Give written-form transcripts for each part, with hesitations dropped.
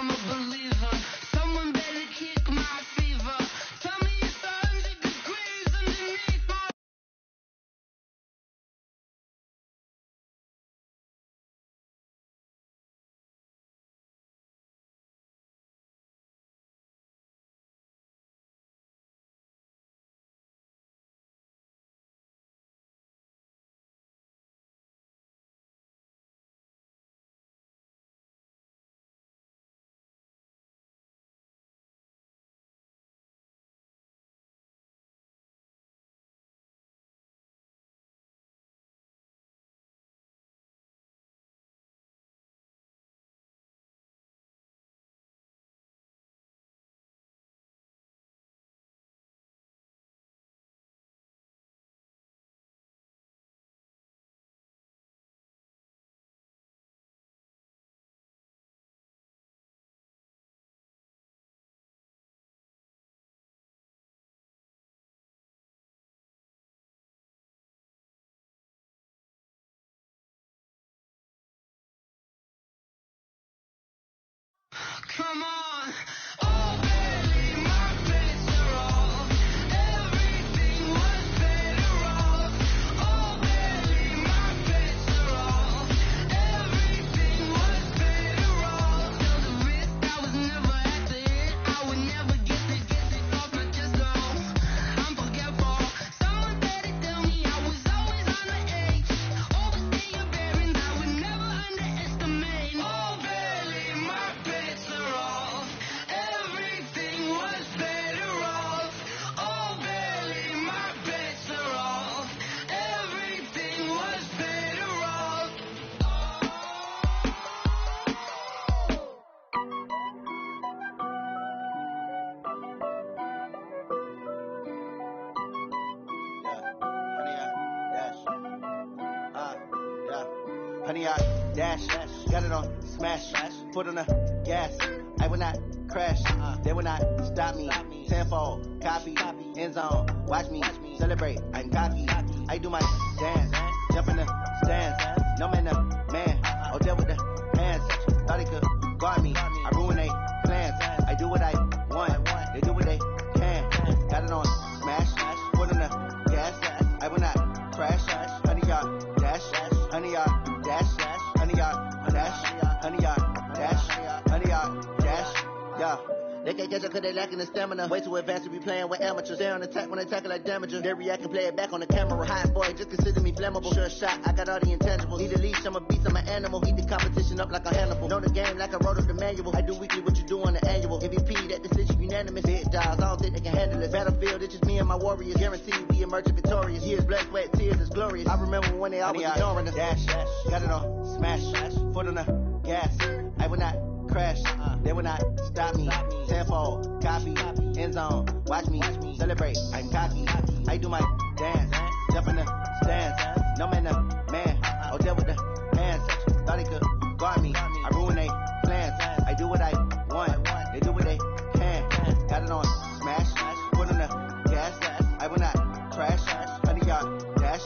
I'm a believer. Someone better kick my fever. Tell me it's 100 degrees underneath my. Come on. Oh, baby, my bets are off. Everything was better off. Oh, baby, my bets are off. Everything was better off. Till the risk, I was never at the hit. I would never get it off my chest, no. I'm forgetful. Someone better tell me I was always on the edge. Overstay your bearings, I would never underestimate. Oh, baby, my bets are off. Everything was better off. Oh, Billy, my bets are off. Everything was better off. Honey, I dash, got it on smash, foot on the gas. I will not crash, they will not stop me. Tenfold, copy, end zone, watch me celebrate. I'm cocky, I do my dance, jump in the stands. No man, the man, oh, deal with the hands. Thought he could guard me, I ruin they plans. I do what I want, they do what they can. Got it on smash, foot on the gas. I will not crash, honey, y'all dash, honey, y'all dash, honey, y'all dash, honey, y'all dash, honey, y'all dash, yeah. They can't catch up cause they lacking the stamina. Way too advanced to be playing with amateurs. They on attack when they tackle like damagers. They react and play it back on the camera. Hot boy, just consider me flammable. Sure shot, I got all the intangibles. Need a leash, I'm a beast, I'm an animal. Heat the competition up like a Hannibal. Know the game like I wrote up the manual. I do weekly what you do on the annual. MVP, that decision unanimous. Big dogs, I don't think they can handle it. Battlefield, it's just me and my warriors. Guaranteed we emerge victorious. Years, blood, sweat, tears, it's glorious. I remember when they always ignoring us. Dash, got it on smash, foot on the gas. I will not crash, they will not stop me. Tenfold, copy, end zone, watch me celebrate. I'm cocky, I do my dance, jump in the stands. No man, the man, oh, deal with the hands. Thought he could guard me, I ruin they plans. I do what I want, they do what they can. Got it on smash, foot on the gas. I will not crash, honey, y'all dash,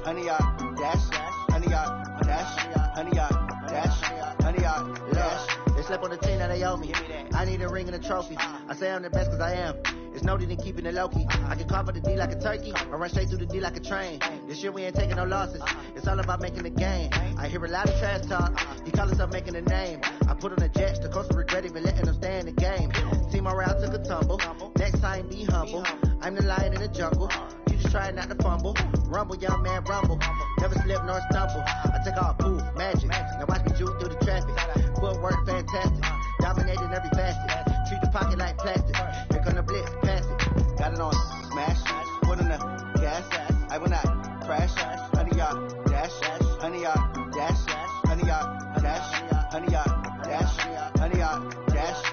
honey, y'all dash, honey, y'all dash, honey, y'all dash, honey, y'all dash. They slept on the team that they owe me. I need a ring and a trophy. I say I'm the best cause I am. It's no need in keeping it low key. I can carve up the D like a turkey, or run straight through the D like a train. This year we ain't taking no losses. It's all about making the game. I hear a lot of trash talk. He call himself making a name. I put on the jets. The coach will regret even letting them stay in the game. Team morale took a tumble. Next time be humble. I'm the lion in the jungle. You just try not to fumble. Rumble, young man, rumble. Never slip nor stumble. I take all poof, magic. Now watch me juke through the traffic. Footwork fantastic. Dominating every facet. Treat the pocket like plastic. Here come the blitz, pass it. Got it on smash, foot on the gas. I will not crash, honey, y'all dash, honey, y'all dash, honey, y'all dash, honey, y'all dash, honey, y'all dash.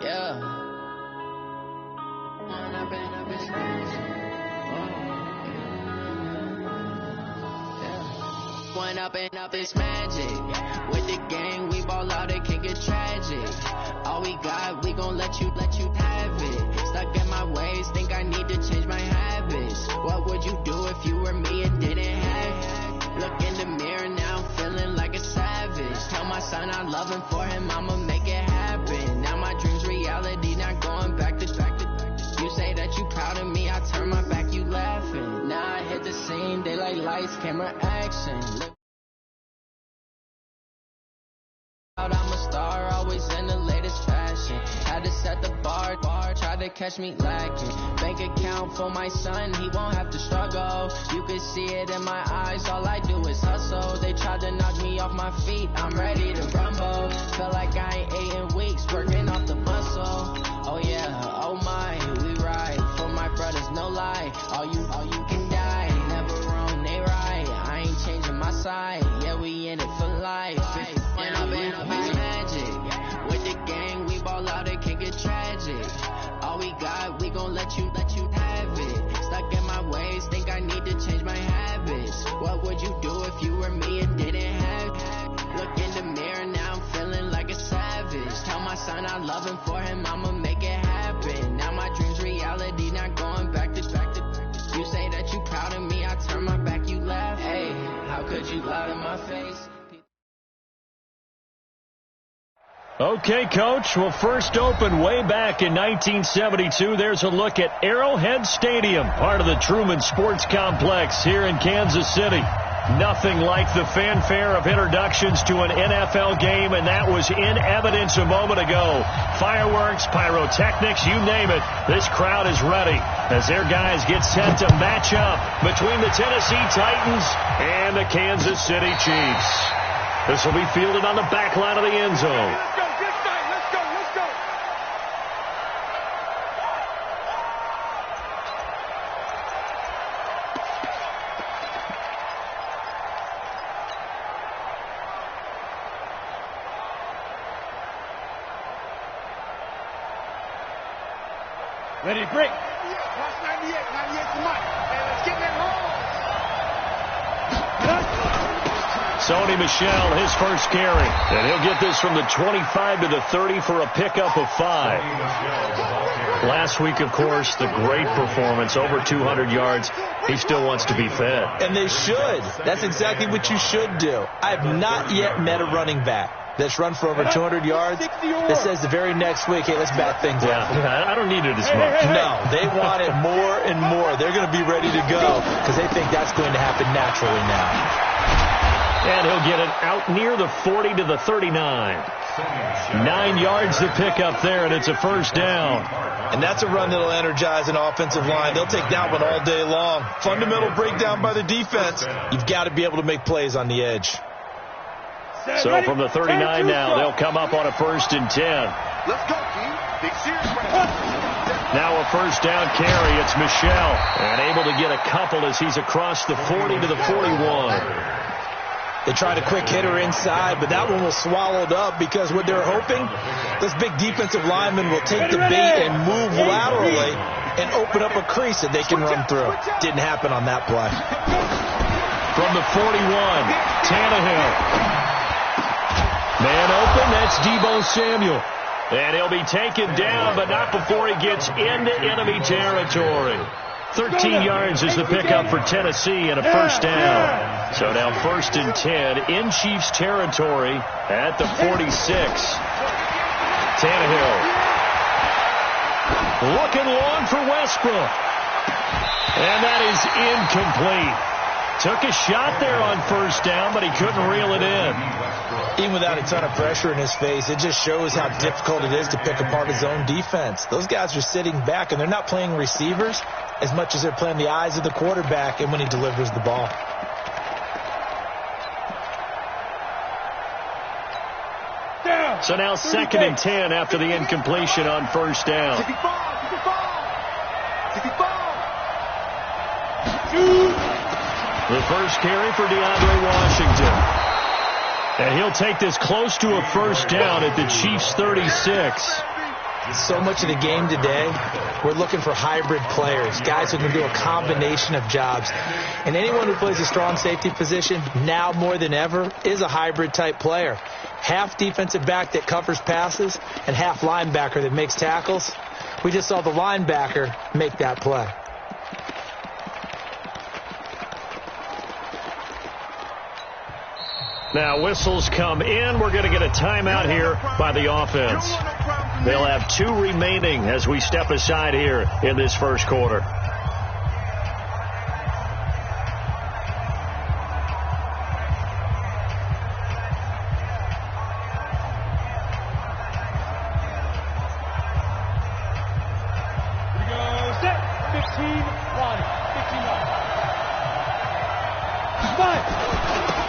Yeah. One up and up, it's magic. With the gang, we ball out, it can get tragic. All we got, we gon' let you have it. camera action. I'm a star, always in the latest fashion. Had to set the bar, try to catch me lacking. Bank account for my son, he won't have to struggle. You can see it in my eyes, all I do is hustle. They tried to knock me off my feet, I'm ready to rumble. Feel like I ain't ate in weeks, working off the muscle. Oh yeah, oh my, we ride for my brothers, no lie. All you can die, never wrong, they right. I ain't changing my side, yeah, we in it for life. And I've been magic with the gang, we ball out, it can get tragic. All we got, we gon' let you have it. Stuck in my ways, think I need to change my habits. What would you do if you were me and didn't have it? Look in the mirror, now I'm feeling like a savage. Tell my son I love him, for him I'ma make it happen. Now my dream's reality, not going back to. You say that you proud of me, I turn my back, you laugh. Hey, how could you lie to my face? Okay, Coach. Well, first opened way back in 1972. There's a look at Arrowhead Stadium, part of the Truman Sports Complex here in Kansas City. Nothing like the fanfare of introductions to an NFL game, and that was in evidence a moment ago. Fireworks, pyrotechnics, you name it. This crowd is ready as their guys get set to match up between the Tennessee Titans and the Kansas City Chiefs. This will be fielded on the back line of the end zone. Ready, break. Watch 98 to Mike. Hey, let's get that roll. Sony Michel, his first carry. And he'll get this from the 25 to the 30 for a pickup of 5. Last week, of course, the great performance, over 200 yards. He still wants to be fed. And they should. That's exactly what you should do. I have not yet met a running back that's run for over 200 yards that says the very next week, hey, let's bat things up. Yeah, I don't need it as much. No, they want it more and more. They're going to be ready to go because they think that's going to happen naturally now. And he'll get it out near the 40 to the 39. 9 yards to pick up there, and it's a first down. And that's a run that'll energize an offensive line. They'll take that one all day long. Fundamental breakdown by the defense. You've got to be able to make plays on the edge. So from the 39 now, they'll come up on a 1st and 10. Let's go, team. Big series. Now a first down carry. It's Michel. And able to get a couple as he's across the 40 to the 41. They tried a quick hitter inside, but that one was swallowed up because what they're hoping, this big defensive lineman will take the bait and move laterally and open up a crease that they can run through. Didn't happen on that play. From the 41, Tannehill. Man open, that's Deebo Samuel. And he'll be taken down, but not before he gets into enemy territory. 13 yards is the pickup for Tennessee and a first down. So now 1st and 10 in Chiefs territory at the 46. Tannehill. Looking long for Westbrook. And that is incomplete. Took a shot there on first down, but he couldn't reel it in. Even without a ton of pressure in his face, it just shows how difficult it is to pick apart his own defense. Those guys are sitting back, and they're not playing receivers as much as they're playing the eyes of the quarterback and when he delivers the ball. So now 2nd and 10 after the incompletion on first down. The first carry for DeAndre Washington. And he'll take this close to a first down at the Chiefs' 36. So much of the game today, we're looking for hybrid players, guys who can do a combination of jobs. And anyone who plays a strong safety position, now more than ever, is a hybrid type player. Half defensive back that covers passes and half linebacker that makes tackles. We just saw the linebacker make that play. Now whistles come in. We're going to get a timeout here by the offense. They'll have 2 remaining as we step aside here in this first quarter.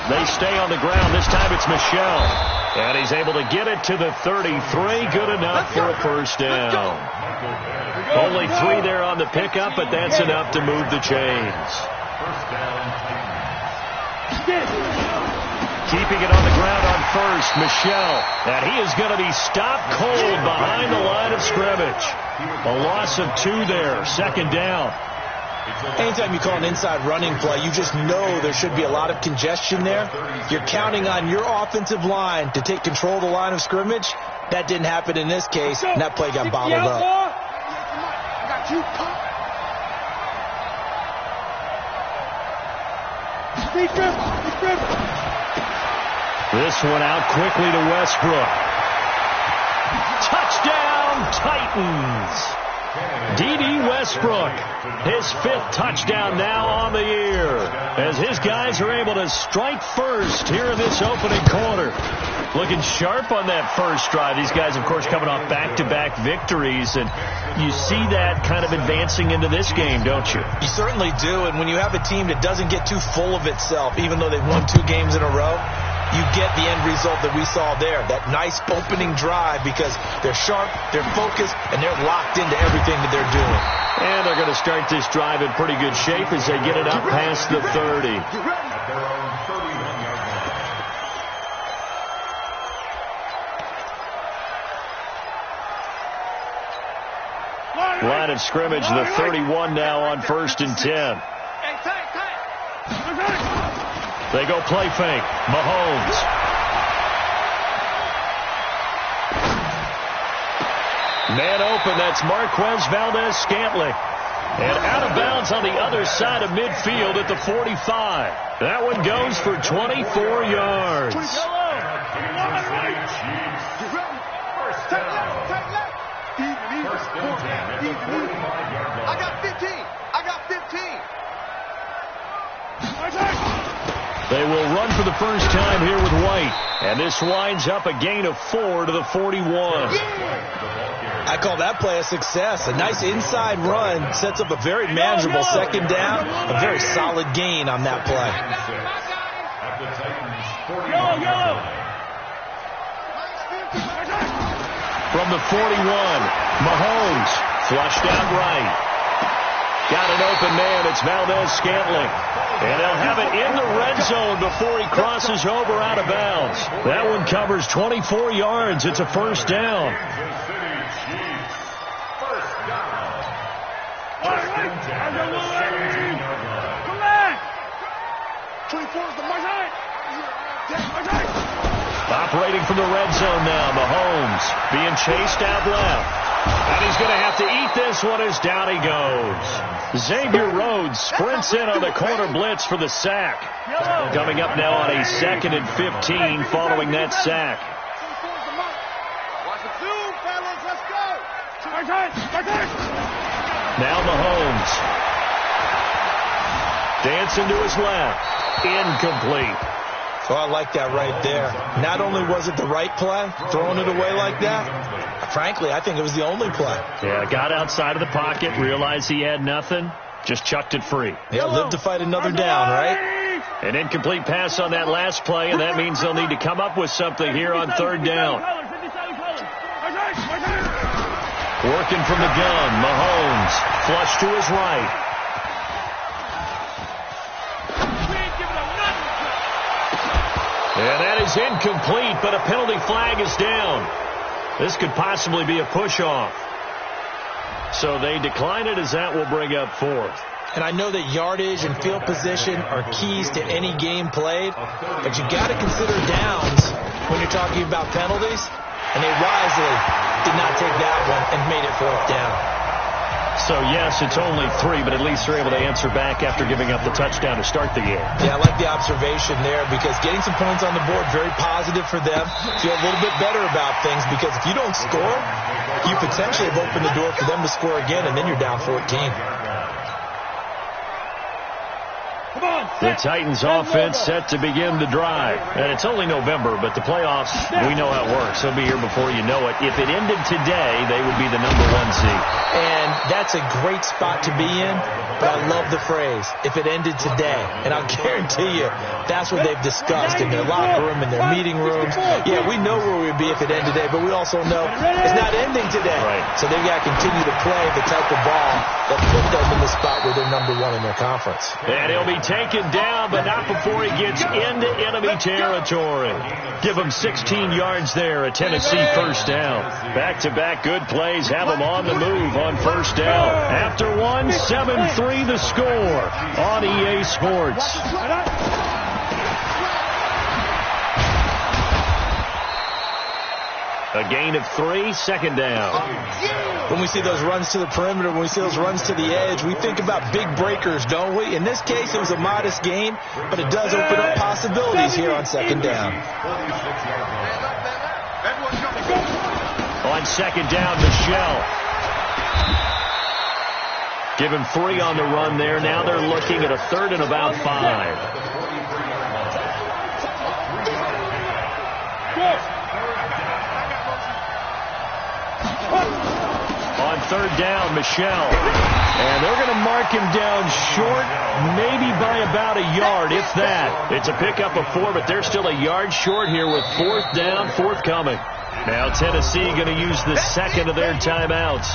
They stay on the ground. This time it's Michel. And he's able to get it to the 33. Good enough for a first down. Only 3 there on the pickup, but that's enough to move the chains. Keeping it on the ground on first, Michel. And he is going to be stopped cold behind the line of scrimmage. A loss of 2 there. Second down. Anytime you call an inside running play, you just know there should be a lot of congestion there. You're counting on your offensive line to take control of the line of scrimmage. That didn't happen in this case, and that play got bottled up. This one out quickly to Westbrook. Touchdown, Titans. D.D. Westbrook, his 5th touchdown now on the year, as his guys are able to strike first here in this opening quarter. Looking sharp on that first drive. These guys, of course, coming off back-to-back victories, and you see that kind of advancing into this game, don't you? You certainly do, and when you have a team that doesn't get too full of itself, even though they've won 2 games in a row, you get the end result that we saw there, that nice opening drive, because they're sharp, they're focused, and they're locked into everything that they're doing. And they're going to start this drive in pretty good shape as they get it up past the 30. Line of scrimmage, the 31 now on 1st and 10. They go play fake. Mahomes. Man open. That's Marquez Valdez-Scantling. And out of bounds on the other side of midfield at the 45. That one goes for 24 yards. I got 15. I got 15. They will run for the first time here with White. And this winds up a gain of 4 to the 41. I call that play a success. A nice inside run sets up a very manageable second down. A very solid gain on that play. From the 41, Mahomes flushed out right. Got an open man. It's Valdez-Scantling. And they'll have it in the red zone before he crosses over out of bounds. That one covers 24 yards. It's a first down. Operating from the red zone now, Mahomes being chased out left. And he's going to have to eat this one as down he goes. Xavier Rhodes sprints in on the corner blitz for the sack. Coming up now on a 2nd and 15 following that sack. Now Mahomes. Dancing to his left. Incomplete. Oh, I like that right there. Not only was it the right play, throwing it away like that, frankly, I think it was the only play. Yeah, got outside of the pocket, realized he had nothing, just chucked it free. Yeah, live to fight another down, right? An incomplete pass on that last play, and that means they'll need to come up with something here on 3rd down. Working from the gun, Mahomes, flush to his right. And that is incomplete, but a penalty flag is down. This could possibly be a push-off. So they decline it as that will bring up 4th. And I know that yardage and field position are keys to any game played, but you got to consider downs when you're talking about penalties. And they wisely did not take that one and made it 4th down. So, yes, it's only 3, but at least they're able to answer back after giving up the touchdown to start the game. Yeah, I like the observation there because getting some points on the board, very positive for them. Feel a little bit better about things because if you don't score, you potentially have opened the door for them to score again, and then you're down 14. The Titans offense set to begin the drive. And it's only November, but the playoffs, we know how it works. They'll be here before you know it. If it ended today, they would be the #1 seed. And that's that's a great spot to be in, but I love the phrase, if it ended today. And I'll guarantee you, that's what they've discussed in their locker room, in their meeting rooms. Yeah, we know where we'd be if it ended today, but we also know it's not ending today. Right. So they've got to continue to play the type of ball that put them in the spot where they're number one in their conference. And he'll be taken down, but not before he gets into enemy territory. Give him 16 yards there, a Tennessee first down. Back-to-back good plays have him on the move on first down. After one, 7-3 the score on EA Sports. A gain of 3, second down. When we see those runs to the perimeter, when we see those runs to the edge, we think about big breakers, don't we? In this case, it was a modest gain, but it does open up possibilities here on second down. On second down, Michelle. Give him 3 on the run there. Now they're looking at a third and about 5. On third down, Michelle. And they're going to mark him down short, maybe by about a yard, if that. It's a pickup of 4, but they're still a yard short here with fourth down forthcoming. Now Tennessee going to use the second of their timeouts.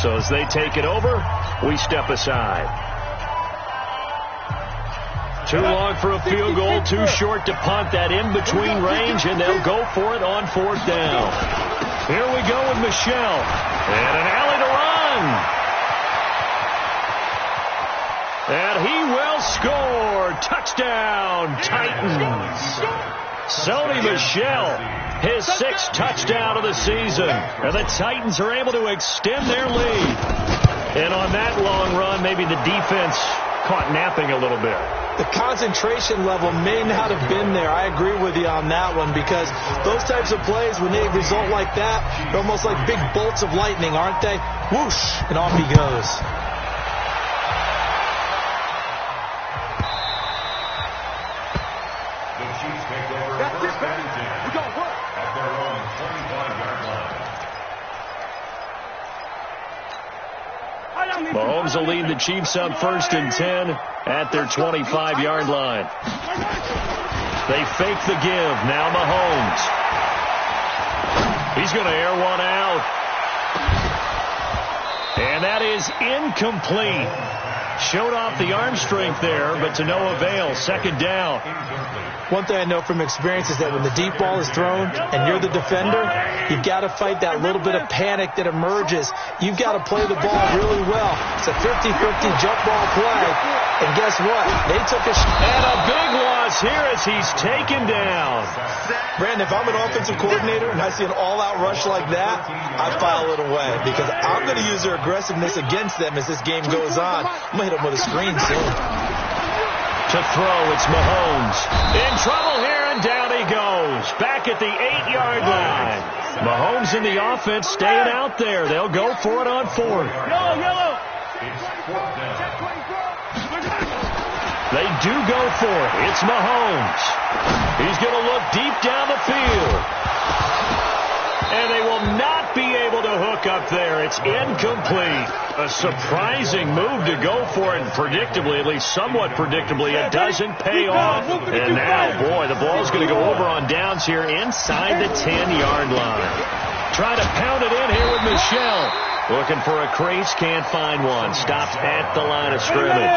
So as they take it over, we step aside. Too long for a field goal, too short to punt. That in-between range, and they'll go for it on fourth down. Here we go with Michelle. And an alley to run. And he will score. Touchdown, Titans. Sony Michel, his 6th touchdown of the season. And the Titans are able to extend their lead. And on that long run, maybe the defense caught napping a little bit. The concentration level may not have been there. I agree with you on that one, because those types of plays, when they result like that, they're almost like big bolts of lightning, aren't they? Whoosh, and off he goes. Mahomes will lead the Chiefs up 1st and 10 at their 25-yard line. They fake the give. Now Mahomes. He's going to air one out. And that is incomplete. Showed off the arm strength there, but to no avail. Second down. One thing I know from experience is that when the deep ball is thrown and you're the defender, you've got to fight that little bit of panic that emerges. You've got to play the ball really well. It's a 50-50 jump ball play. And guess what? They took a shot. And a big loss here as he's taken down. Brandon, if I'm an offensive coordinator and I see an all-out rush like that, I file it away, because I'm going to use their aggressiveness against them as this game goes on. I'm going to hit them with a screen soon. To throw, it's Mahomes. In trouble here, and down he goes. Back at the 8-yard line. Mahomes and the offense staying out there. They'll go for it on 4th. They do go for it. It's Mahomes. He's going to look deep down the field. And they will not be able to hook up there. It's incomplete. A surprising move to go for it, and predictably, at least somewhat predictably, it doesn't pay off. And now, boy, the ball's going to go over on downs here inside the 10-yard line. Trying to pound it in here with Michelle. Looking for a crease, can't find one. Stopped at the line of scrimmage.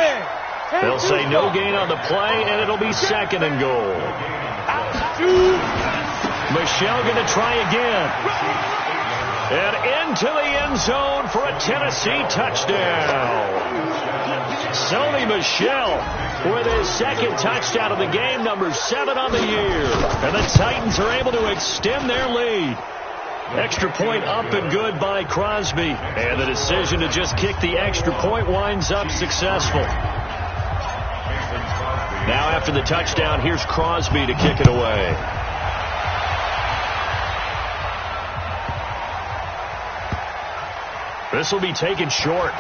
They'll say no gain on the play, and it'll be 2nd and goal. Michelle going to try again. And into the end zone for a Tennessee touchdown. Sony Michel with his 2nd touchdown of the game, number 7 on the year. And the Titans are able to extend their lead. Extra point up and good by Crosby. And the decision to just kick the extra point winds up successful. Now after the touchdown, here's Crosby to kick it away. This will be taken short.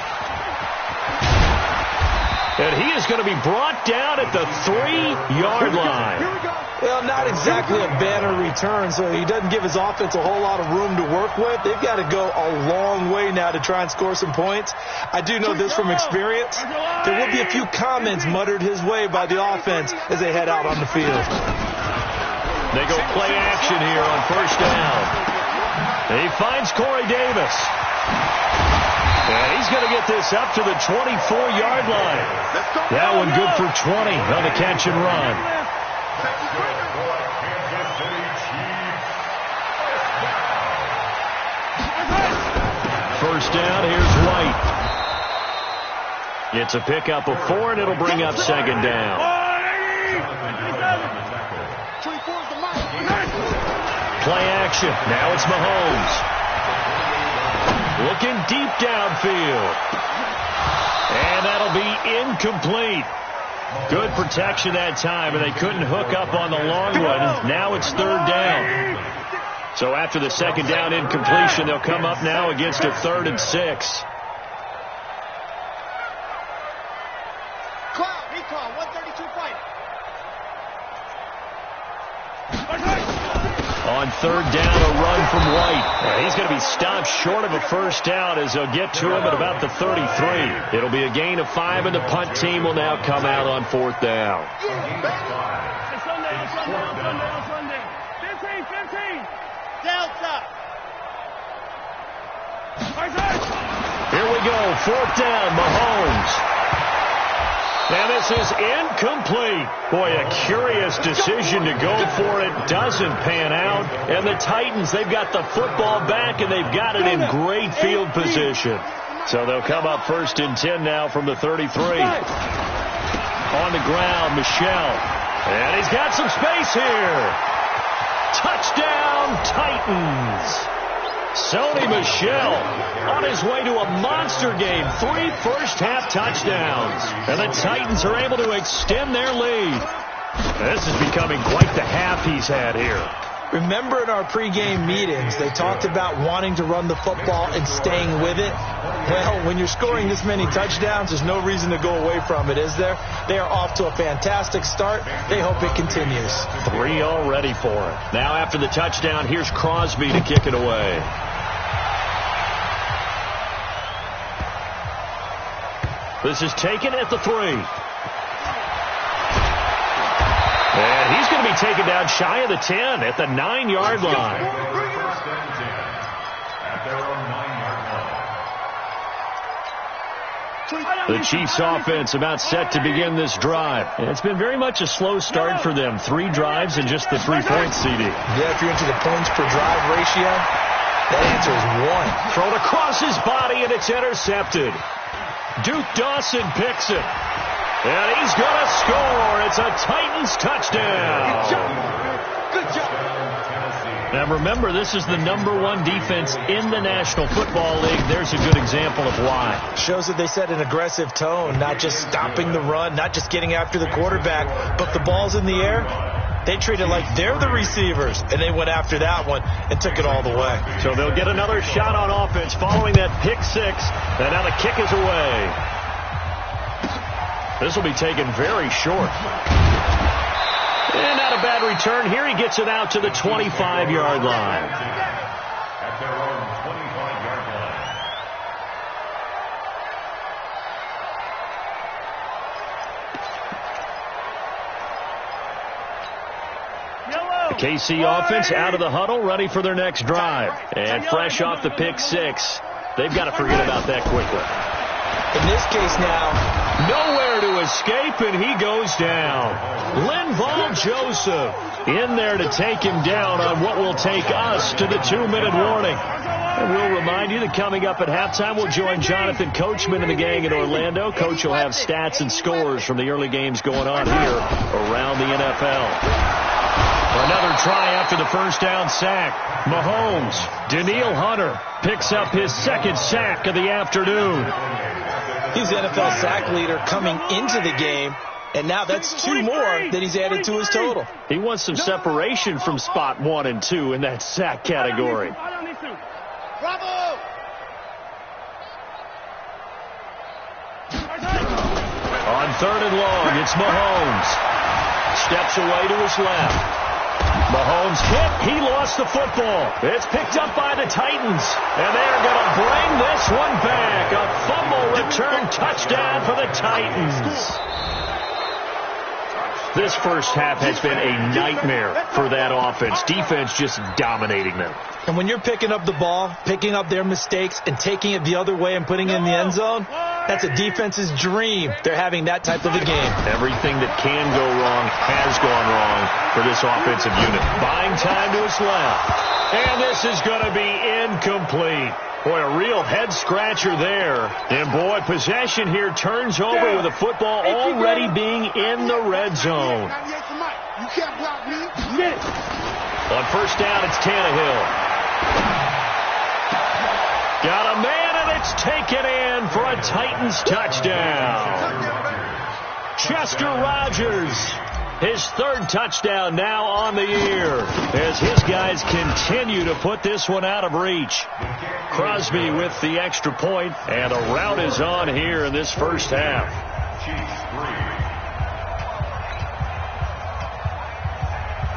And he is going to be brought down at the 3-yard line. Well, not exactly a banner return, so he doesn't give his offense a whole lot of room to work with. They've got to go a long way now to try and score some points. I do know this from experience. There will be a few comments muttered his way by the offense as they head out on the field. They go play action here on first down. He finds Corey Davis. And he's going to get this up to the 24-yard line. That one good for 20 on the catch and run. First down, here's White. It's a pickup of 4, and it'll bring up second down. Play action. Now it's Mahomes. Looking deep downfield. And that'll be incomplete. Good protection that time, and they couldn't hook up on the long one. Now it's third down. So after the second down incompletion, they'll come up now against a 3rd and 6. Recall, 132 fight. On third down, a run from White. He's going to be stopped short of a first down as they'll get to him at about the 33. It'll be a gain of 5, and the punt team will now come out on fourth down. 15. Delta. Here we go, fourth down, Mahomes. And this is incomplete. Boy, a curious decision to go for it. Doesn't pan out. And the Titans, they've got the football back, and they've got it in great field position. So they'll come up 1st and 10 now from the 33. On the ground, Michel. And he's got some space here. Touchdown, Titans. Sony Michel on his way to a monster game. 3 first-half touchdowns. And the Titans are able to extend their lead. This is becoming quite the half he's had here. Remember in our pregame meetings, they talked about wanting to run the football and staying with it. Well, when you're scoring this many touchdowns, there's no reason to go away from it, is there? They are off to a fantastic start. They hope it continues. 3 already for it. Now after the touchdown, here's Crosby to kick it away. This is taken at the 3. And he's going to be taken down shy of the 10 at the 9-yard line. The Chiefs offense about set to begin this drive. And it's been very much a slow start for them. 3 drives and just the 3 points, CD. Yeah, if you're into the points per drive ratio, that answer is 1. Thrown across his body, and it's intercepted. Duke Dawson picks it. And he's going to score. It's a Titans touchdown. Good job. Now remember, this is the #1 defense in the National Football League. There's a good example of why. Shows that they set an aggressive tone, not just stopping the run, not just getting after the quarterback, but the ball's in the air. They treat it like they're the receivers, and they went after that one and took it all the way. So they'll get another shot on offense following that pick 6, and now the kick is away. This will be taken very short. And not a bad return. Here he gets it out to the 25-yard line. At their own 25-yard line. The KC offense out of the huddle, ready for their next drive. And fresh off the pick 6, they've got to forget about that quickly. In this case now, nowhere to escape, and he goes down. Linval Joseph in there to take him down on what will take us to the 2-minute warning. And we'll remind you that coming up at halftime, we'll join Jonathan Coachman and the gang in Orlando. Coach will have stats and scores from the early games going on here around the NFL. Another try after the first down sack. Mahomes, Danielle Hunter picks up his 2nd sack of the afternoon. He's the NFL sack leader coming into the game, and now that's 2 more that he's added to his total. He wants some separation from spot 1 and 2 in that sack category. Bravo! On On 3rd and long, it's Mahomes. Steps away to his left. Mahomes hit. He lost the football. It's picked up by the Titans. And they're going to bring this one back. A fumble return touchdown for the Titans. This first half has been a nightmare for that offense. Defense just dominating them. And when you're picking up the ball, picking up their mistakes, and taking it the other way and putting it in the end zone, that's a defense's dream. They're having that type of a game. Everything that can go wrong has gone wrong for this offensive unit. Buying time to his left. And this is going to be incomplete. Boy, a real head-scratcher there. And, boy, possession here turns over with the football already being in the red zone. You can't block me. Miss. On 1st down, it's Tannehill. Got a man, and it's taken in for a Titans touchdown. Chester Rogers, his 3rd touchdown now on the year as his guys continue to put this one out of reach. Crosby with the extra point, and the rout is on here in this first half. Chiefs 3.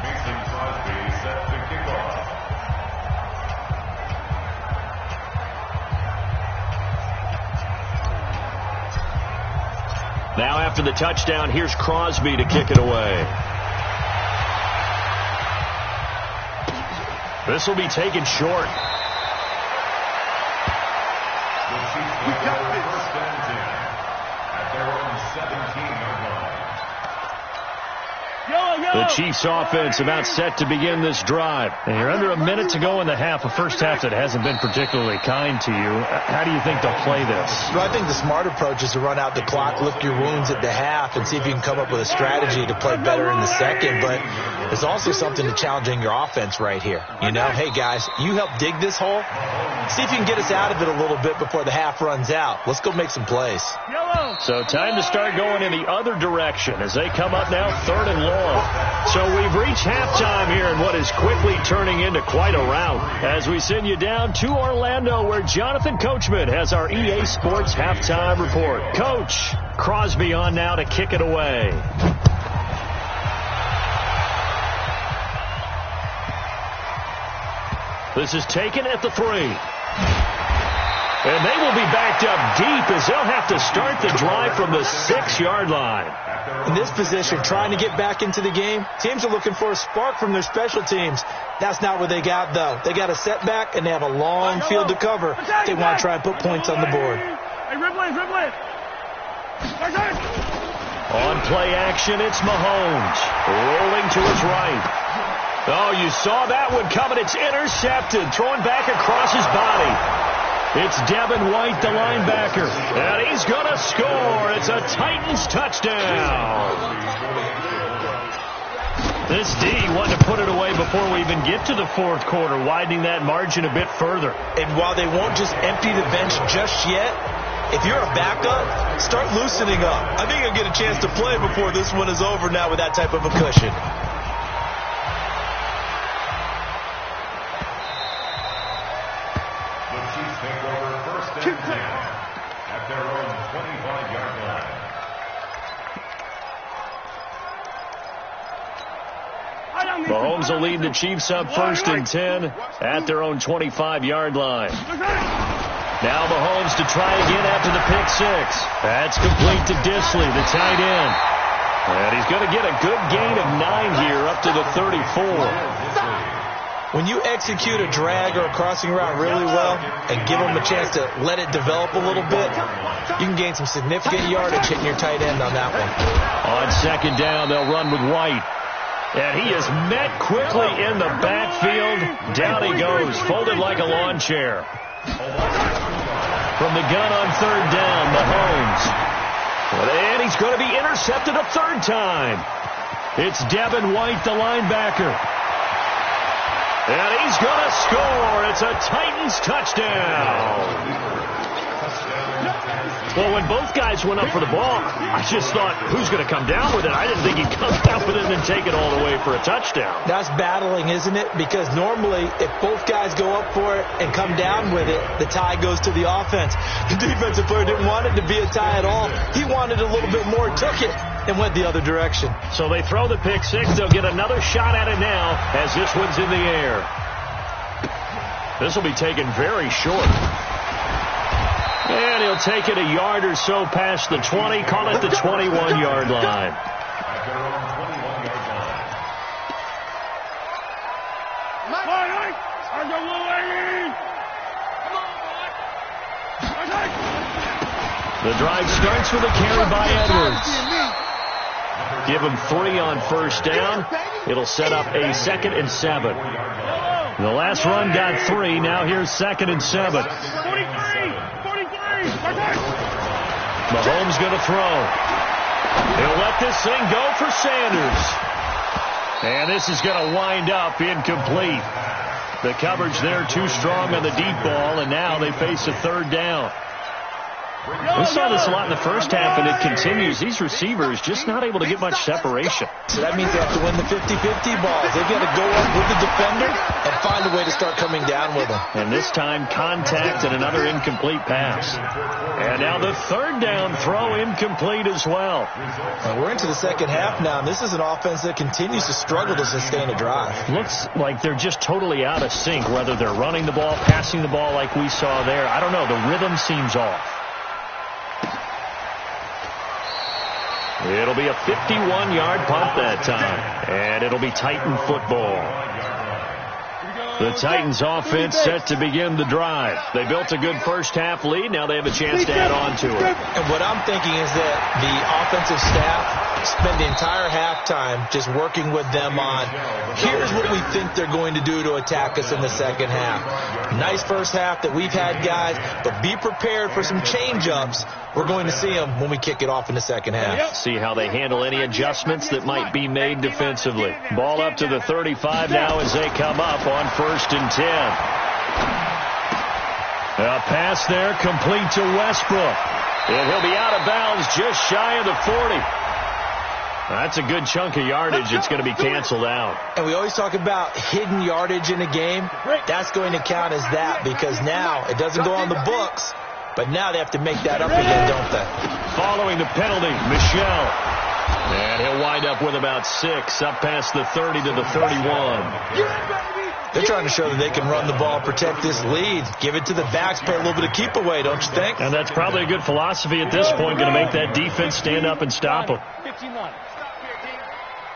Mason Crosby set to kick off. Now after the touchdown, here's Crosby to kick it away. This will be taken short. The Chiefs will go 1st and 10 at their own 17-yard line. The Chiefs offense about set to begin this drive. And you're under a minute to go in the half, a first half that hasn't been particularly kind to you. How do you think they'll play this? Well, I think the smart approach is to run out the clock, lick your wounds at the half, and see if you can come up with a strategy to play better in the second. But there's also something to challenging your offense right here. You know, hey, guys, you help dig this hole. See if you can get us out of it a little bit before the half runs out. Let's go make some plays. So time to start going in the other direction as they come up now 3rd and long. So we've reached halftime here in what is quickly turning into quite a rout as we send you down to Orlando where Jonathan Coachman has our EA Sports halftime report. Coach, Crosby on now to kick it away. This is taken at the 3. And they will be backed up deep as they'll have to start the drive from the 6-yard line. In this position, trying to get back into the game, teams are looking for a spark from their special teams. That's not what they got, though. They got a setback, and they have a long field to cover. They want to try and put points on the board. On play action, it's Mahomes. Rolling to his right. Oh, you saw that one coming. It's intercepted. Thrown back across his body. It's Devin White, the linebacker. And he's going to score. It's a Titans touchdown. This D wanted to put it away before we even get to the 4th quarter, widening that margin a bit further. And while they won't just empty the bench just yet, if you're a backup, start loosening up. I think you'll get a chance to play before this one is over now with that type of a cushion. At their own 25-yard line. Mahomes will lead the Chiefs up 1st and 10 at their own 25-yard line. Now Mahomes to try again after the pick 6. That's complete to Disley, the tight end. And he's going to get a good gain of 9 here up to the 34. When you execute a drag or a crossing route really well and give them a chance to let it develop a little bit, you can gain some significant yardage hitting your tight end on that one. On 2nd down, they'll run with White. And he is met quickly in the backfield. Down he goes, folded like a lawn chair. From the gun on 3rd down, Mahomes. And he's going to be intercepted a 3rd time. It's Devin White, the linebacker. And he's going to score. It's a Titans touchdown. Well, when both guys went up for the ball, I just thought, who's going to come down with it? I didn't think he'd come down with it and then take it all the way for a touchdown. That's battling, isn't it? Because normally, if both guys go up for it and come down with it, the tie goes to the offense. The defensive player didn't want it to be a tie at all. He wanted a little bit more, took it, and went the other direction. So they throw the pick six. They'll get another shot at it now as this one's in the air. This will be taken very short. And he'll take it a yard or so past the 20. Call it the 21-yard line. At their own 21-yard line. The drive starts with a carry by Edwards. Give him 3 on first down. It'll set up a 2nd and 7. The last run got 3. Now here's 2nd and 7. Mahomes going to throw. He'll let this thing go for Sanders. And this is going to wind up incomplete. The coverage there too strong on the deep ball, and now they face a 3rd down. We saw this a lot in the first half, and it continues. These receivers just not able to get much separation. So that means they have to win the 50-50 balls. They've got to go up with the defender and find a way to start coming down with them. And this time, contact and another incomplete pass. And now the 3rd down throw incomplete as well. And we're into the second half now, and this is an offense that continues to struggle to sustain a drive. Looks like they're just totally out of sync, whether they're running the ball, passing the ball like we saw there. I don't know. The rhythm seems off. It'll be a 51-yard punt that time, and it'll be Titan football. The Titans offense set to begin the drive. They built a good first half lead. Now they have a chance to add on to it. And what I'm thinking is that the offensive staff spend the entire halftime just working with them on, here's what we think they're going to do to attack us in the second half. Nice first half that we've had, guys, but be prepared for some change-ups. We're going to see them when we kick it off in the second half. See how they handle any adjustments that might be made defensively. Ball up to the 35 now as they come up on 1st and 10. A pass there complete to Westbrook. And he'll be out of bounds just shy of the 40. That's a good chunk of yardage. It's going to be canceled out. And we always talk about hidden yardage in a game. That's going to count as that because now it doesn't go on the books, but now they have to make that up again, don't they? Following the penalty, Michel. And he'll wind up with about 6, up past the 30 to the 31. They're trying to show that they can run the ball, protect this lead, give it to the backs, play a little bit of keep away, don't you think? And that's probably a good philosophy at this point, going to make that defense stand up and stop them.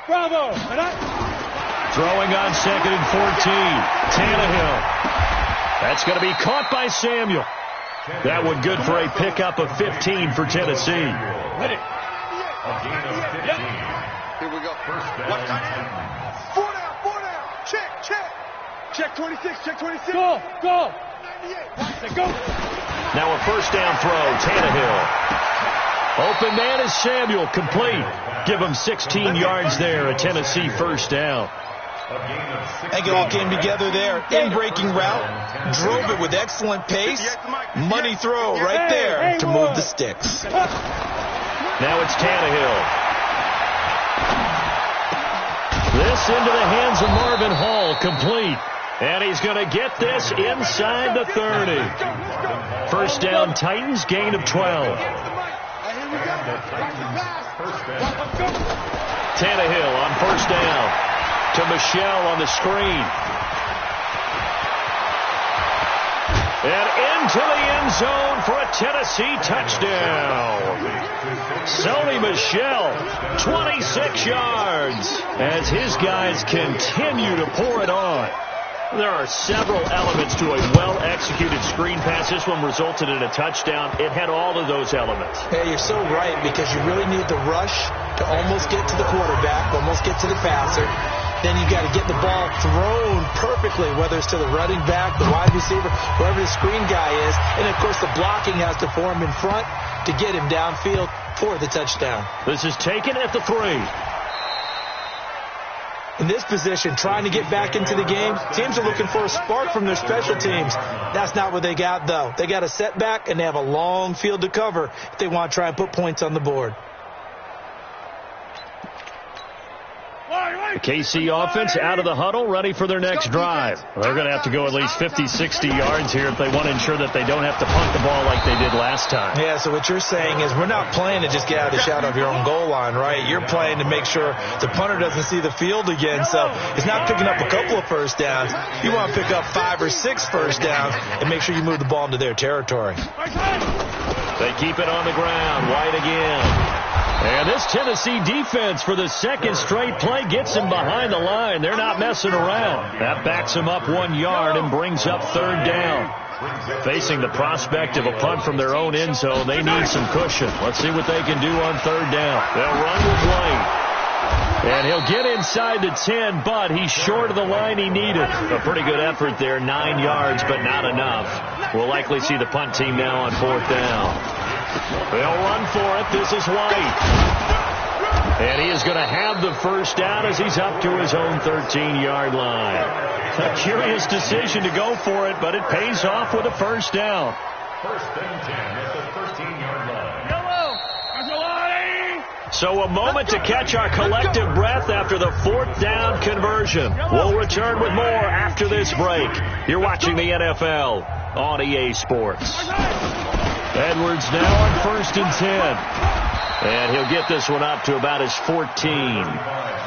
Bravo. Throwing on 2nd and 14. Tannehill. That's going to be caught by Samuel. That one good for a pickup of 15 for Tennessee. A gain of 15. Here we go. First down. 4 down. Check 26. Check 26. Go. 98. Go. Now a first down throw. Tannehill. Open man is Samuel, complete. Give him 16 yards there, a Tennessee first down. I think it all came together there. In-breaking route, drove it with excellent pace. Money throw right there to move the sticks. Now it's Tannehill. This into the hands of Marvin Hall, complete. And he's going to get this inside the 30. First down, Titans, gain of 12. Tannehill on first down to Michel on the screen. And into the end zone for a Tennessee touchdown. Sony Michel, 26 yards as his guys continue to pour it on. There are several elements to a well-executed screen pass. This one resulted in a touchdown. It had all of those elements. Yeah, you're so right because you really need the rush to almost get to the quarterback, almost get to the passer. Then you got to get the ball thrown perfectly, whether it's to the running back, the wide receiver, wherever the screen guy is. And, of course, the blocking has to form in front to get him downfield for the touchdown. This is taken at the 3. In this position, trying to get back into the game, teams are looking for a spark from their special teams. That's not what they got, though. They got a setback, and they have a long field to cover if they want to try and put points on the board. The KC offense out of the huddle, ready for their next drive. They're going to have to go at least 50, 60 yards here if they want to ensure that they don't have to punt the ball like they did last time. Yeah, so what you're saying is we're not playing to just get out of the shadow of your own goal line, right? You're playing to make sure the punter doesn't see the field again, so it's not picking up a couple of first downs. You want to pick up 5 or 6 first downs and make sure you move the ball into their territory. They keep it on the ground. White again. And this Tennessee defense for the second straight play gets them behind the line. They're not messing around. That backs them up 1 yard and brings up third down. Facing the prospect of a punt from their own end zone, they need some cushion. Let's see what they can do on third down. They'll run with White. And he'll get inside the 10, but he's short of the line he needed. A pretty good effort there, 9 yards, but not enough. We'll likely see the punt team now on fourth down. They'll run for it. This is White. And he is going to have the first down as he's up to his own 13-yard line. A curious decision to go for it, but it pays off with a first down. First and 10 at the 13-yard line. So a moment to catch our collective breath after the fourth down conversion. We'll return with more after this break. You're watching the NFL on EA Sports. Edwards now on first and 10. And he'll get this one up to about his 14.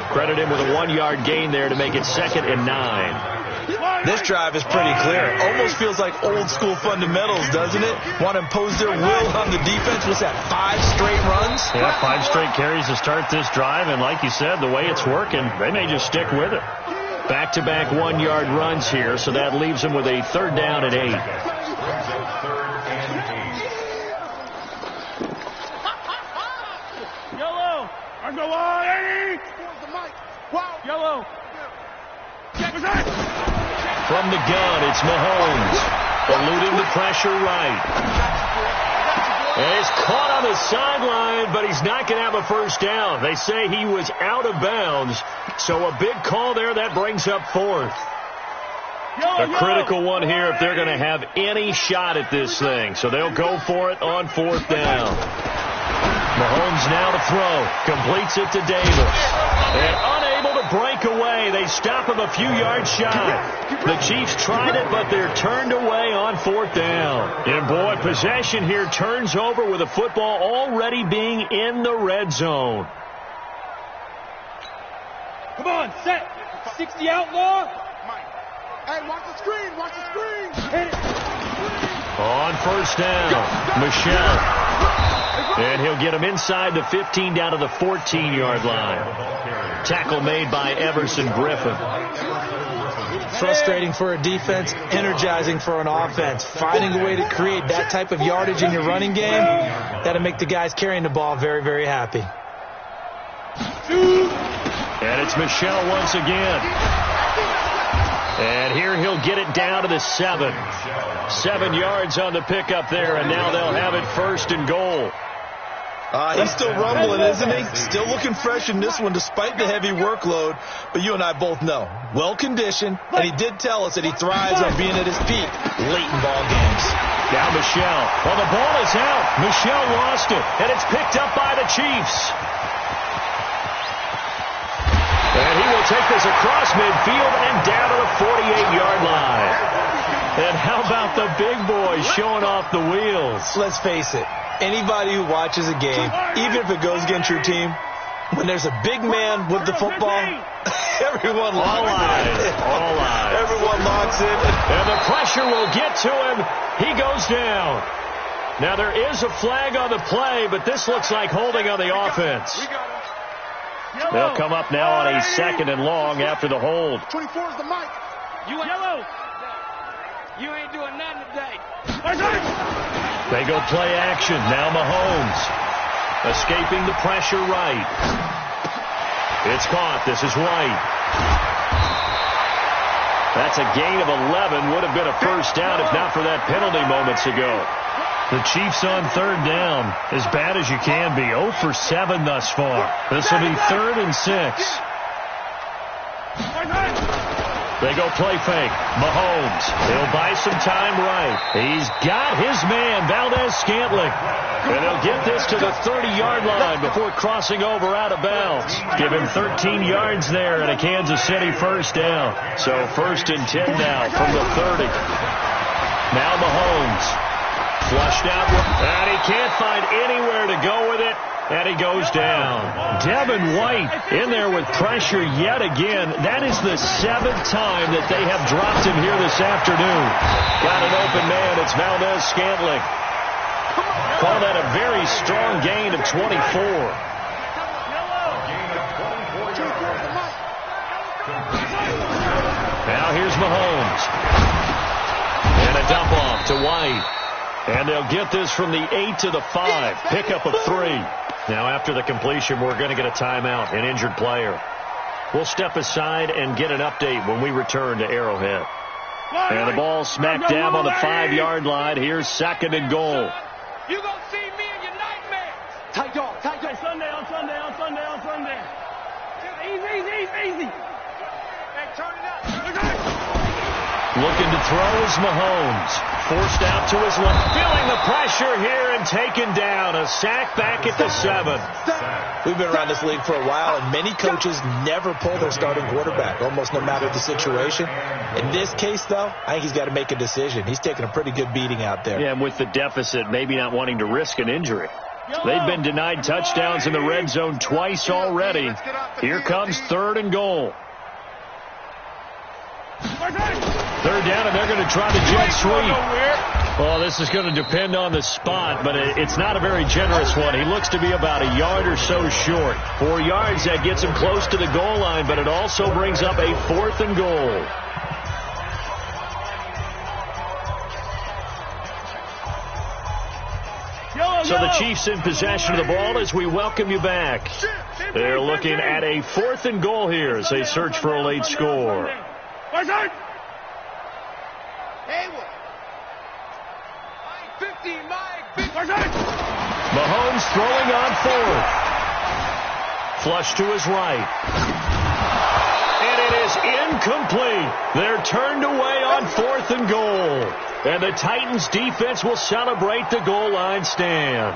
Credit him with a 1-yard gain there to make it 2nd and 9. This drive is pretty clear. Almost feels like old school fundamentals, doesn't it? Want to impose their will on the defense. What's that, 5 straight runs? Yeah, 5 straight carries to start this drive. And like you said, the way it's working, they may just stick with it. Back-to-back 1-yard runs here, so that leaves them with a third down and 8. Yellow. I'm the line. Yellow. From the gun, it's Mahomes. Eluding the pressure right. And he's caught on the sideline, but he's not going to have a first down. They say he was out of bounds. So a big call there that brings up fourth. A critical one here if they're going to have any shot at this thing. So they'll go for it on fourth down. Mahomes now to throw. Completes it to Davis. And unable to break away. They stop him a few yards shy. The Chiefs tried it, but they're turned away on fourth down. And boy, possession here turns over with the football already being in the red zone. Come on, set. 60 outlaw. Hey, watch the screen. Watch the screen. Hit it. On first down, Michelle. And he'll get him inside the 15 down to the 14-yard line. Tackle made by Everson Griffin. Frustrating for a defense, energizing for an offense. Finding a way to create that type of yardage in your running game, that'll make the guys carrying the ball very, very happy. And it's Michelle once again. And here he'll get it down to the 7. 7 yards on the pickup there, and now they'll have it first and goal. He's still rumbling, isn't he? Still looking fresh in this one despite the heavy workload. But you and I both know, well-conditioned, and he did tell us that he thrives on being at his peak late in ball games. Now Michelle. Well, the ball is out. Michelle lost it, and it's picked up by the Chiefs. And he will take this across midfield and down to the 48-yard line. And how about the big boys showing off the wheels? Let's face it. Anybody who watches a game, even if it goes against your team, when there's a big man with the football, everyone locks in. All eyes. Everyone locks in. And the pressure will get to him. He goes down. Now there is a flag on the play, but this looks like holding on the offense. They'll come up now on a 2nd and long after the hold. 24 is the mic. Yellow. You ain't doing nothing today. They go play action. Now Mahomes. Escaping the pressure right. It's caught. This is White. That's a gain of 11. Would have been a first down if not for that penalty moments ago. The Chiefs on third down. As bad as you can be. 0 for 7 thus far. This will be 3rd and 6. They go play fake. Mahomes. He'll buy some time right. He's got his man, Valdez-Scantling. And they'll get this to the 30-yard line before crossing over out of bounds. Give him 13 yards there and a Kansas City first down. So 1st and 10 now from the 30. Now Mahomes. Flushed out. And he can't find anywhere to go with it. And he goes down. Devin White in there with pressure yet again. That is the 7th time that they have dropped him here this afternoon. Got an open man. It's Valdez-Scantling. Call that a very strong gain of 24. Now here's Mahomes. And a dump off to White. And they'll get this from the 8 to the 5. Pickup of 3. Now after the completion, we're going to get a timeout, an injured player. We'll step aside and get an update when we return to Arrowhead. And the ball smack dab on the 5-yard line. Here's 2nd and goal. You gonna see me in your nightmares. Tight dog, tight dog. Sunday. Easy. Hey, turn it up. Looking to throw is Mahomes. Forced out to his left. Feeling the pressure here and taken down. A sack back at the 7. We've been around this league for a while, and many coaches never pull their starting quarterback, almost no matter the situation. In this case, though, I think he's got to make a decision. He's taking a pretty good beating out there. Yeah, and with the deficit, maybe not wanting to risk an injury. They've been denied touchdowns in the red zone twice already. Here comes 3rd and goal. 3rd down, and they're going to try the jet sweep. Well, this is going to depend on the spot, but it's not a very generous one. He looks to be about a yard or so short. 4 yards, that gets him close to the goal line, but it also brings up a 4th and goal. So the Chiefs in possession of the ball as we welcome you back. They're looking at a 4th and goal here as they search for a late score. Mahomes throwing on 4th. Flush to his right. And it is incomplete. They're turned away on 4th and goal. And the Titans defense will celebrate the goal line stand.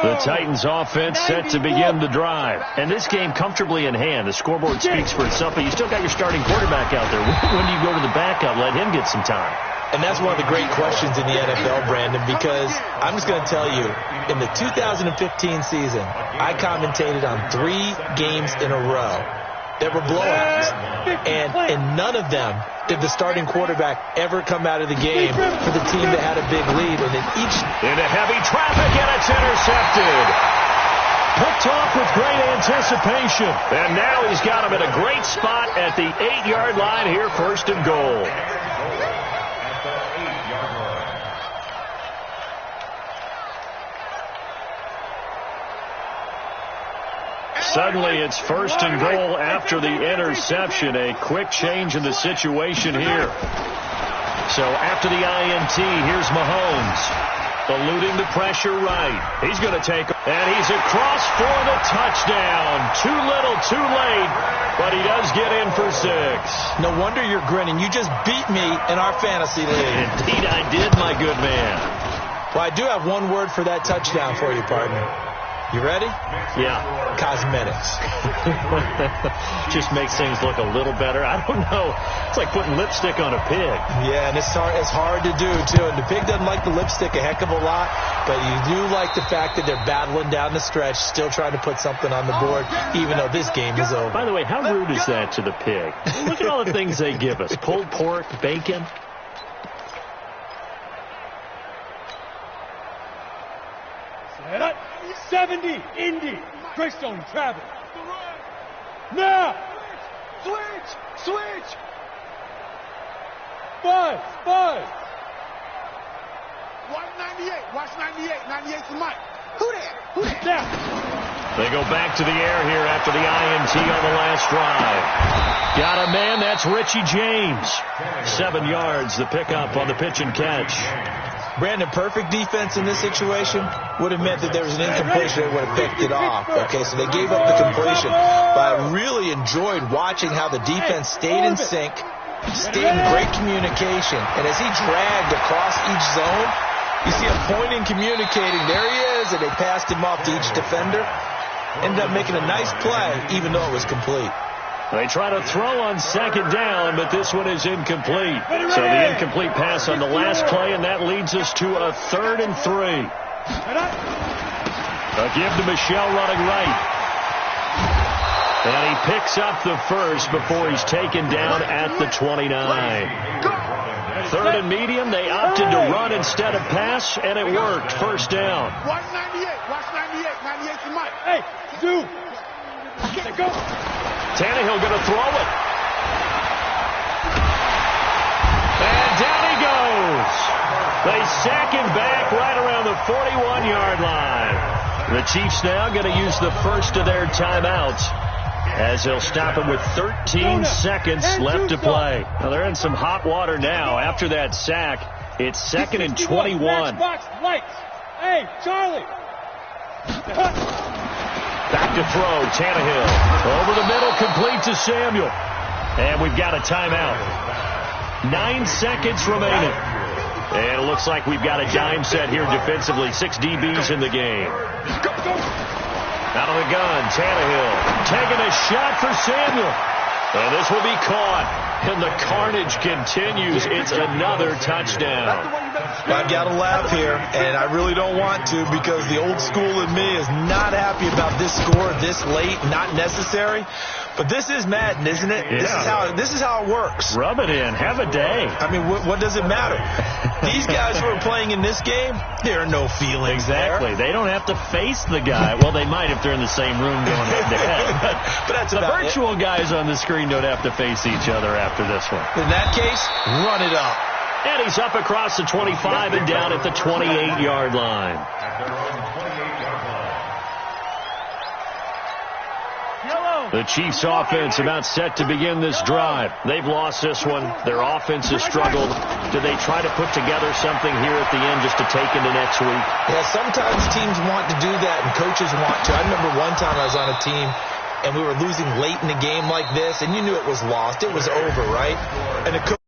The Titans offense set to begin the drive. And this game comfortably in hand. The scoreboard speaks for itself, but you still got your starting quarterback out there. When do you go to the backup? Let him get some time. And that's one of the great questions in the NFL, Brandon, because I'm just going to tell you, in the 2015 season, I commentated on 3 games in a row that were blowouts. And in none of them did the starting quarterback ever come out of the game for the team that had a big lead. And in each... Into heavy traffic, and it's intercepted. Picked off with great anticipation. And now he's got him at a great spot at the 8-yard line here, 1st and goal. Suddenly it's 1st and goal after the interception. A quick change in the situation here. So after the INT, here's Mahomes. Eluding the pressure right. He's going to take, and he's across for the touchdown. Too little, too late, but he does get in for 6. No wonder you're grinning. You just beat me in our fantasy league. Indeed I did, my good man. Well, I do have one word for that touchdown for you, partner. You ready? Yeah. Cosmetics. Just makes things look a little better. I don't know. It's like putting lipstick on a pig. Yeah, and it's hard to do, too. And the pig doesn't like the lipstick a heck of a lot, but you do like the fact that they're battling down the stretch, still trying to put something on the board, even though this game is over. By the way, how rude is that to the pig? Look at all the things they give us. Pulled pork, bacon. Set up. 70, Indy. Greystone, travel. Now. Switch. Buzz. Watch 98. 98's the mic. Who there? Now. They go back to the air here after the INT on the last drive. Got a man, that's Richie James. 7 yards, the pickup on the pitch and catch. Brandon, perfect defense in this situation would have meant that there was an incompletion. They would have picked it off. Okay, so they gave up the completion. But I really enjoyed watching how the defense stayed in sync, stayed in great communication. And as he dragged across each zone, you see him pointing, communicating. There he is, and they passed him off to each defender. Ended up making a nice play, even though it was complete. They try to throw on second down, but this one is incomplete. So the incomplete pass on the last play, and that leads us to a 3rd and 3. A give to Michelle running right. And he picks up the first before he's taken down at the 29. 3rd and medium, they opted to run instead of pass, and it worked. First down. Watch 98. Watch 98. 98 to Mike. Hey, dude. Go. Tannehill going to throw it. And down he goes. They sack him back right around the 41-yard line. The Chiefs now going to use the first of their timeouts, as they'll stop him with 13 seconds left to play. Now they're in some hot water now. After that sack, it's 2nd and 21. Hey, Charlie. Back to throw, Tannehill. Over the middle, complete to Samuel. And we've got a timeout. 9 seconds remaining. And it looks like we've got a dime set here defensively. 6 DBs in the game. Out of the gun, Tannehill taking a shot for Samuel. And this will be caught. And the carnage continues. It's another touchdown. I've got to laugh here, and I really don't want to, because the old school in me is not happy about this score this late, not necessary. But this is Madden, isn't it? Yeah. This is how it works. Rub it in. Have a day. I mean, what does it matter? These guys who are playing in this game, there are no feelings. Exactly. They don't have to face the guy. Well, they might if they're in the same room going head-to-head. But that's the about virtual guys on the screen don't have to face each other after this one. In that case, run it up. And he's up across the 25 and down at the 28-yard line. The Chiefs' offense about set to begin this drive. They've lost this one. Their offense has struggled. Do they try to put together something here at the end just to take into next week? Yeah, sometimes teams want to do that and coaches want to. I remember one time I was on a team and we were losing late in a game like this, and you knew it was lost. It was over, right? And the coach